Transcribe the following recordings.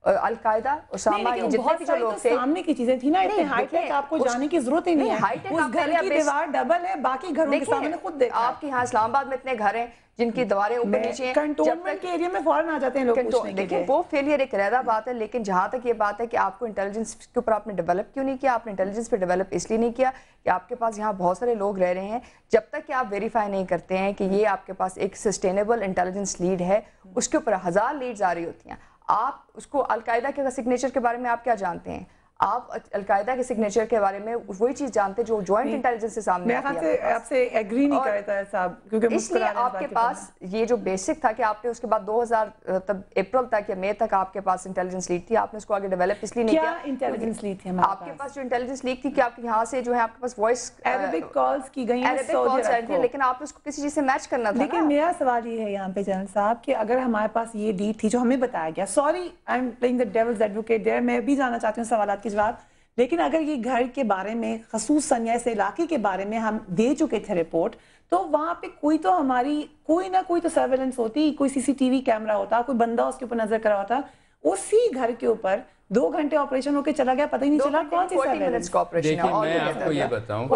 القاعدہ اسامہ یہ جتنے بھی جو لوگ تھے سامنے کی چیزیں تھی نا, اتنے ہائی ٹیک آپ کو جانے کی ضرورت ہی نہیں ہے, اس گھر کی دیوار ڈبل ہے, باقی گھروں کے سامنے خود دیکھا آپ کے یہاں اسلام آباد میں اتنے گھر ہیں جن کی دیواریں اوپر نیچے ہیں, کنٹونمنٹ کے ایریا میں فوراً آ جاتے ہیں لوگ پوچھنے کے لیے. وہ فیلئر ایک علیحدہ بات ہے, لیکن جہاں تک یہ بات ہے کہ آپ کو انٹیلیجنس کے اوپر آپ نے ڈیولپ کیوں نہیں کیا, آپ نے انٹیلیجنس پہ ڈیولپ اس لیے نہیں کیا کہ آپ کے پاس یہاں بہت سارے لوگ رہ رہے ہیں, جب تک کہ آپ ویریفائی نہیں کرتے ہیں کہ یہ آپ کے پاس ایک سسٹینیبل انٹیلیجنس لیڈ ہے, اس کے اوپر 1000 لیڈز آ رہی ہوتی ہیں. آپ اس کو القاعدہ کے سگنیچر کے بارے میں آپ کیا جانتے ہیں؟ آپ القاعدہ کے سگنیچر کے بارے میں وہی چیز جانتے جو جوائنٹ انٹیلیجنس سے سامنے آتی ہے. میں آپ سے ایگری نہیں کرتا ہے صاحب, کیونکہ اس لیے آپ کے پاس یہ جو بیسک تھا کہ آپ نے اس کے بعد 2000 اپریل تک یا مئی تک آپ کے پاس انٹیلیجنس لیگ تھی, آپ نے اس کو آگے ڈیولپ اس لیے نہیں کیا. کیا انٹیلیجنس لیگ تھی آپ کے پاس جو انٹیلیجنس لیگ تھی کہ آپ یہاں سے جو ہے آپ کے پاس وائس عربک کالز کی گئی ہیں سعودی عرب کو, لیکن آپ نے اس کو کسی چیز سے میچ کرنا تھا. لیکن میرا سوال یہ ہے یہاں پہ جنرل صاحب کہ اگر ہمارے پاس یہ ڈیٹ تھی جو ہمیں بتایا گیا, sorry I am playing the devil's advocate there, میں بھی جاننا چاہتی ہوں سوالات کے جواب, لیکن اگر یہ گھر کے بارے میں خصوصاً یا اس علاقے کے بارے میں ہم دے چکے تھے رپورٹ, تو وہاں پہ کوئی تو ہماری کوئی نہ کوئی تو سرویلنس ہوتی, کوئی سی سی ٹی وی کیمرہ ہوتا, کوئی بندہ اس کے اوپر نظر کرا ہوتا. اسی گھر کے اوپر 2 گھنٹے آپریشن ہو کے چلا گیا, پتہ ہی نہیں چلا کون سی سرویلنس. دیکھیں میں آپ کو یہ بتاؤں,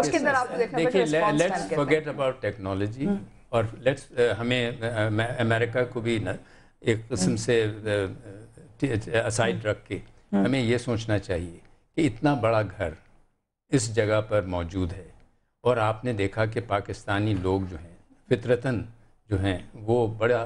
دیکھیں لیٹس فورگیٹ اباؤٹ ٹیکنالوجی, اور لیٹس ہمیں امریکہ کو بھی ایک قسم سے اسائڈ رکھ کے ہمیں یہ سوچنا چاہیے کہ اتنا بڑا گھر اس جگہ پر موجود ہے, اور آپ نے دیکھا کہ پاکستانی لوگ جو ہیں فطرتاً جو ہیں وہ بڑا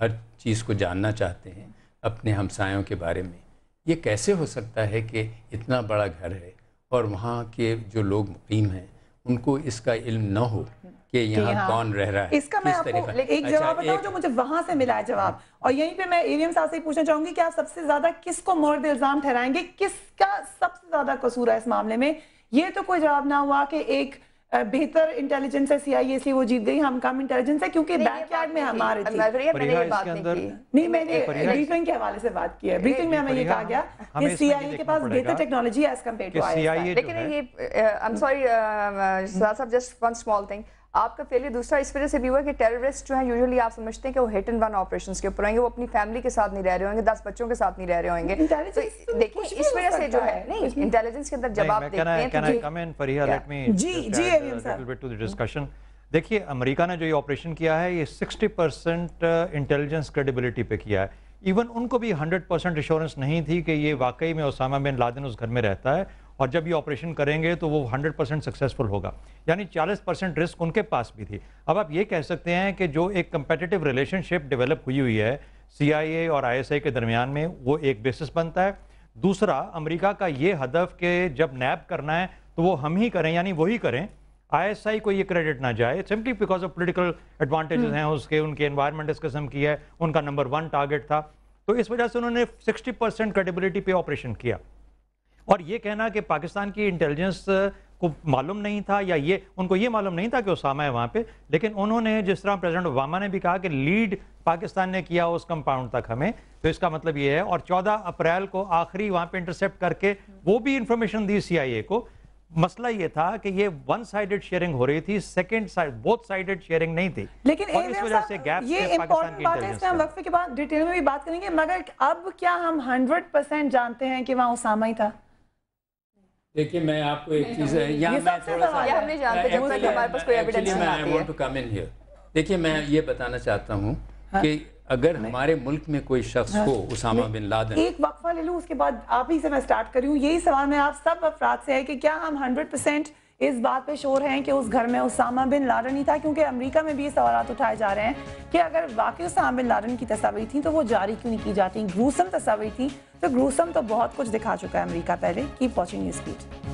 ہر چیز کو جاننا چاہتے ہیں اپنے ہمسایوں کے بارے میں. یہ کیسے ہو سکتا ہے کہ اتنا بڑا گھر ہے اور وہاں کے جو لوگ مقیم ہیں ان کو اس کا علم نہ ہو کہ یہاں کون رہ رہا ہے؟ اس کا میں آپ کو ایک جواب بتاؤں جو مجھے وہاں سے ملا ہے جواب, اور یہیں پہ میں ایریم صاحب سے پوچھنا چاہوں گی کہ آپ سب سے زیادہ کس کو مورد الزام ٹھہرائیں گے, کس کا سب سے زیادہ قصور ہے اس معاملے میں؟ یہ تو کوئی جواب نہ ہوا کہ ایک بہتر انٹیلیجنس ہے سی آئی اے سی, وہ جیت گئی, ہم کم انٹیلیجنس ہے کیونکہ بیک یارڈ میں ہمارے تھی. میں نے یہ بات نہیں کی, نہیں میں نے بریفنگ کے حوالے سے بات کی ہے, بریفنگ میں ہمیں یہ کہا گیا کہ سی آئی اے کے پاس بہتر ٹیکنالوجی ہے as compared to I S I. لیکن یہ I'm sorry صاحب, just one small thing, آپ کا فیلئر دوسرا اس وجہ سے بھی ہوا کہ ٹیررسٹ جو ہیں یوزلی آپ سمجھتے ہیں کہ وہ ہٹ اینڈ رن آپریشنز کے اوپر ہیں گے, وہ اپنی فیملی کے ساتھ نہیں رہ رہے ہوں گے, 10 بچوں کے ساتھ نہیں رہ رہے ہوں گے. دیکھیں اس وجہ سے جو ہے نہیں انٹیلیجنس کے اندر جب آپ دیکھتے ہیں Can I come in, Fariha? Let me just add a little bit to the discussion. دیکھیے امریکہ نے جو یہ آپریشن کیا ہے یہ 60% انٹیلیجنس کریڈیبلٹی پہ کیا ہے. ایون ان کو بھی 100% ایشورنس نہیں تھی کہ یہ واقعی میں اسامہ بن لادن اس گھر میں رہتا ہے, اور جب یہ آپریشن کریں گے تو وہ 100% سکسیسفل ہوگا, یعنی 40% رسک ان کے پاس بھی تھی. اب آپ یہ کہہ سکتے ہیں کہ جو ایک کمپیٹیٹیو ریلیشن شپ ڈیولپ ہوئی ہے سی آئی اے اور آئی ایس آئی کے درمیان میں, وہ ایک بیسس بنتا ہے. دوسرا امریکہ کا یہ ہدف کہ جب نیب کرنا ہے تو وہ ہم ہی کریں, یعنی وہی کریں, آئی ایس آئی کو یہ کریڈٹ نہ جائے simply because of political advantages ہیں اس کے, ان کے انوائرمنٹ اس قسم کی ہے, ان کا نمبر 1 ٹارگٹ تھا, تو اس وجہ سے انہوں نے 60% کریڈیبلٹی پہ آپریشن کیا. اور یہ کہنا کہ پاکستان کی انٹیلیجنس کو معلوم نہیں تھا یا یہ ان کو یہ معلوم نہیں تھا کہ اسامہ ہے وہاں پہ, لیکن انہوں نے جس طرح پریزیڈنٹ اوباما نے بھی کہا کہ لیڈ پاکستان نے کیا اس کمپاؤنڈ تک ہمیں, تو اس کا مطلب یہ ہے. اور 14 اپریل کو آخری وہاں پہ انٹرسیپٹ کر کے وہ بھی انفارمیشن دی سی آئی اے کو. مسئلہ یہ تھا کہ یہ ون سائیڈڈ شیئرنگ ہو رہی تھی, second side both sided sharing نہیں تھی, لیکن اور اس وجہ سے گیپ یہ امپورٹنٹ بات ہے, اس میں ہم وقفے کے بعد ڈیٹیل میں بھی بات کریں گے, مگر اب کیا ہم 100% جانتے ہیں کہ وہاں اسامہ ہی تھا؟ دیکھیے میں آپ کو ایک چیز ہے, یہاں میں تھوڑا سا ہم نہیں جانتے جب تک ہمارے پاس کوئی ایویڈنس نہیں آتی ہے. دیکھیے میں یہ بتانا چاہتا ہوں کہ اگر ہمارے ملک میں کوئی شخص ہو اسامہ بن لادن, ایک وقفہ لے لوں, اس کے بعد آپ ہی سے میں سٹارٹ کری ہوں. یہی سوال میں آپ سب افراد سے ہے کہ کیا ہم 100% اس بات پہ شور ہیں کہ اس گھر میں اسامہ بن لادن ہی تھا؟ کیونکہ امریکہ میں بھی یہ سوالات اٹھائے جا رہے ہیں کہ اگر واقعی اسامہ بن لادن کی تصاویر تھیں تو وہ جاری کیوں نہیں کی جاتی؟ گروسم تصاویر تھیں تو گروسم تو بہت کچھ دکھا چکا ہے امریکہ پہلے. Keep watching news beat.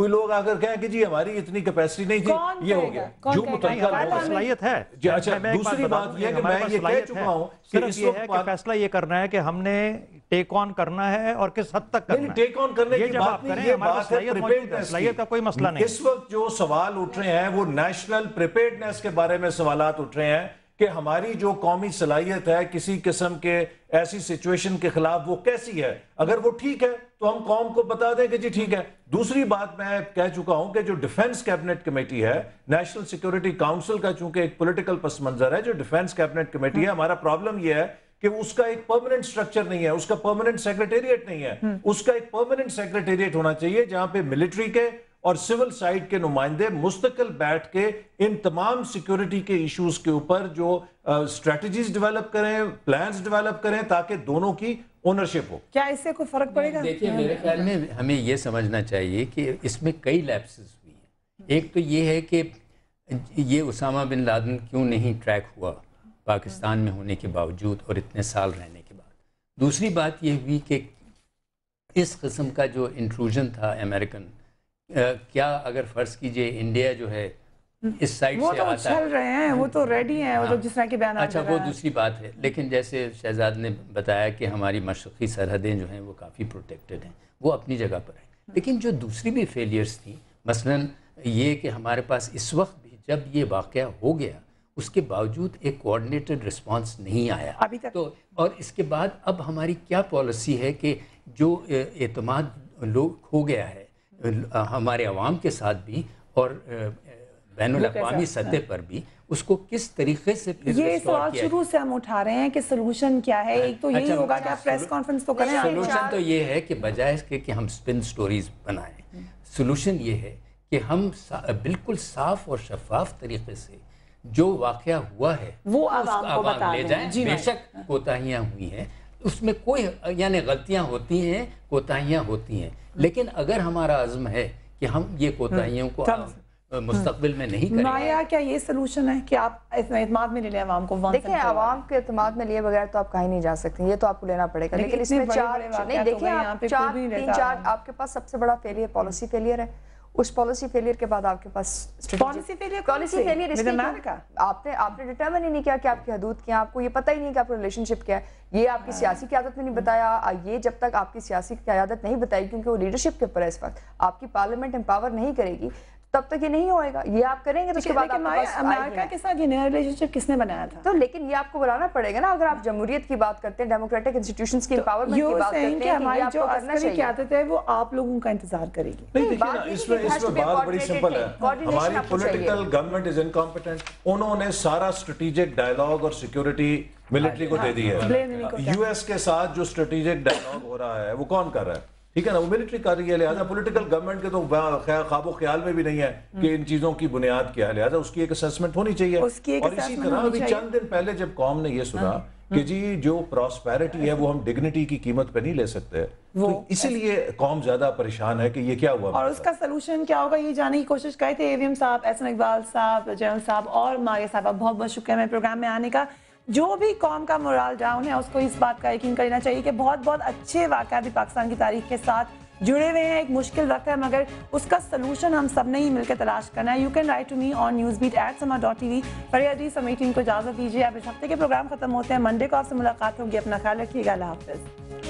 کوئی لوگ اگر کہیں کہ جی ہماری اتنی کیپیسٹی نہیں تھی یہ ہو گیا جو متعلقہ صلاحیت ہے. اچھا دوسری بات یہ کہ میں یہ کہہ چکا ہوں کہ اس یہ ہے کہ فیصلہ یہ کرنا ہے کہ ہم نے ٹیک آن کرنا ہے اور کس حد تک کرنا ہے. ٹیک آن کرنے کی بات نہیں, یہ بات ہے صلاحیت کا کوئی مسئلہ نہیں. اس وقت جو سوال اٹھ رہے ہیں وہ نیشنل پریپیئرڈنیس کے بارے میں سوالات اٹھ رہے ہیں کہ ہماری جو قومی صلاحیت ہے کسی قسم کے ایسی سچویشن کے خلاف وہ کیسی ہے. اگر وہ ٹھیک ہے تو ہم قوم کو بتا دیں کہ جی ٹھیک ہے. دوسری بات میں کہہ چکا ہوں کہ جو ڈیفنس کیبنٹ کمیٹی ہے, نیشنل سیکیورٹی کاؤنسل کا چونکہ ایک پولیٹیکل پس منظر ہے, جو ڈیفنس کیبنٹ کمیٹی ہے, ہمارا پرابلم یہ ہے کہ اس کا ایک پرماننٹ سٹرکچر نہیں ہے, اس کا پرماننٹ سیکریٹریٹ نہیں ہے. اس کا ایک پرماننٹ سیکریٹریٹ ہونا چاہیے جہاں پہ ملٹری کے اور سول سائیڈ کے نمائندے مستقل بیٹھ کے ان تمام سیکیورٹی کے ایشوز کے اوپر جو اسٹریٹجیز ڈیولپ کریں, پلانز ڈیولپ کریں تاکہ دونوں کی اونرشپ ہو. کیا اس سے کوئی فرق پڑے گا؟ دیکھیے میرے خیال میں ہمیں یہ سمجھنا چاہیے کہ اس میں کئی لیپسز ہوئی ہیں. ایک تو یہ ہے کہ یہ اسامہ بن لادن کیوں نہیں ٹریک ہوا پاکستان میں ہونے کے باوجود اور اتنے سال رہنے کے بعد. دوسری بات یہ ہوئی کہ اس قسم کا جو انٹروژن تھا امریکن, کیا اگر فرض کیجئے انڈیا جو ہے اس سائڈ سے آتا ہے, وہ تو چل رہے ہیں, وہ تو ریڈی ہیں, وہ تو جس طرح کے بیانات. اچھا وہ دوسری بات ہے, لیکن جیسے شہزاد نے بتایا کہ ہماری مشرقی سرحدیں جو ہیں وہ کافی پروٹیکٹڈ ہیں, وہ اپنی جگہ پر ہیں. لیکن جو دوسری بھی فیلیئرز تھیں, مثلاً یہ کہ ہمارے پاس اس وقت بھی جب یہ واقعہ ہو گیا اس کے باوجود ایک کوآرڈینیٹڈ رسپانس نہیں آیا ابھی تک. تو اور اس کے بعد اب ہماری کیا پالیسی ہے کہ جو اعتماد لوگ کھو گیا ہے ہمارے عوام کے ساتھ بھی اور بین الاقوامی سطح پر بھی, اس کو کس طریقے سے پھر یہ سوال شروع سے ہم اٹھا رہے ہیں کہ سلوشن کیا ہے. ایک تو یہی ہوگا کہ آپ پریس کانفرنس تو کریں. سلوشن تو یہ ہے کہ بجائے اس کے کہ ہم سپن سٹوریز بنائیں, سلوشن یہ ہے کہ ہم بالکل صاف اور شفاف طریقے سے جو واقعہ ہوا ہے وہ عوام لے جائیں. بے شک کوتاہیاں ہوئی ہیں, اس میں کوئی یعنی غلطیاں ہوتی ہیں, کوتاہیاں ہوتی ہیں, لیکن اگر ہمارا عزم ہے کہ ہم یہ کوتاہیوں کو مستقبل میں نہیں کریں. مایا کیا یہ سلوشن ہے کہ آپ اعتماد میں لے لیں عوام کو؟ دیکھیں عوام کے اعتماد میں لیے بغیر تو آپ کہیں نہیں جا سکتے, یہ تو آپ کو لینا پڑے گا. لیکن اس میں نہیں دیکھیں آپ 3-4 آپ کے پاس سب سے بڑا فیلئر پالیسی فیلئر ہے. اس پالیسی فیلئر کے بعد آپ کے پاس پالیسی فیلئر اس لیے آپ نے ڈٹرمن ہی نہیں کیا کہ آپ کی حدود کیا, آپ کو یہ پتہ ہی نہیں کہ آپ کا ریلیشن شپ کیا ہے. یہ آپ کی سیاسی قیادت میں نہیں بتایا. یہ جب تک آپ کی سیاسی قیادت نہیں بتائی, کیونکہ وہ لیڈرشپ کے اوپر ہے اس وقت, آپ کی پارلیمنٹ امپاور نہیں کرے گی, تب تک یہ نہیں ہوئے گا. یہ آپ کریں گے تو اس کے بعد امریکہ کے ساتھ یہ نیا ریلیشن شپ کس نے بنایا تھا؟ تو لیکن یہ آپ کو بنانا پڑے گا نا. اگر آپ جمہوریت کی بات کرتے ہیں, ڈیموکریٹک انسٹیٹیوشنز کی امپاورمنٹ کی بات کرتے ہیں, ہماری جو عسکری قیادت ہے وہ آپ لوگوں کا انتظار کرے گی. نہیں دیکھیں نا, اس میں بات بڑی سمپل ہے. ہماری پولیٹیکل گورنمنٹ از انکمپیٹنٹ. انہوں نے سارا اسٹریٹجک ڈائلاگ اور سیکیورٹی ملٹری کو دے دی ہے. یو ایس کے ساتھ جو اسٹریٹجک ڈائلاگ ہو رہا ہے وہ کون کر رہا ہے؟ ٹھیک ہے نا, وہ ملٹری کر رہی ہے. لہٰذا پولیٹیکل گورنمنٹ کے تو خواب و خیال میں بھی نہیں ہے کہ ان چیزوں کی بنیاد کیا ہے. لہٰذا اس کی ایک اسیسمنٹ ہونی چاہیے. اور اسی طرح ابھی چند دن پہلے جب قوم نے یہ سنا کہ جی جو پراسپیرٹی ہے وہ ہم ڈگنیٹی کی قیمت پہ نہیں لے سکتے, تو اسی لیے قوم زیادہ پریشان ہے کہ یہ کیا ہوا. اور اس کا سلوشن کیا ہوگا یہ جاننے کی کوشش کرے تھے AVM صاحب, احسن اقبال صاحب, جنرل صاحب اور ماریہ صاحبہ. بہت بہت شکریہ میں پروگرام میں آنے کا. جو بھی قوم کا مورال ڈاؤن ہے اس کو اس بات کا یقین کرنا چاہیے کہ بہت بہت اچھے واقعات بھی پاکستان کی تاریخ کے ساتھ جڑے ہوئے ہیں. ایک مشکل وقت ہے مگر اس کا سلوشن ہم سب نے ہی مل کے تلاش کرنا ہے. You can write to me on newsbeat@sama.tv. فریا جی سمیٹنگ کو اجازت دیجیے. اب اس ہفتے کے پروگرام ختم ہوتے ہیں. منڈے کو آپ سے ملاقات ہوگی. اپنا خیال رکھیے گا. اللہ حافظ.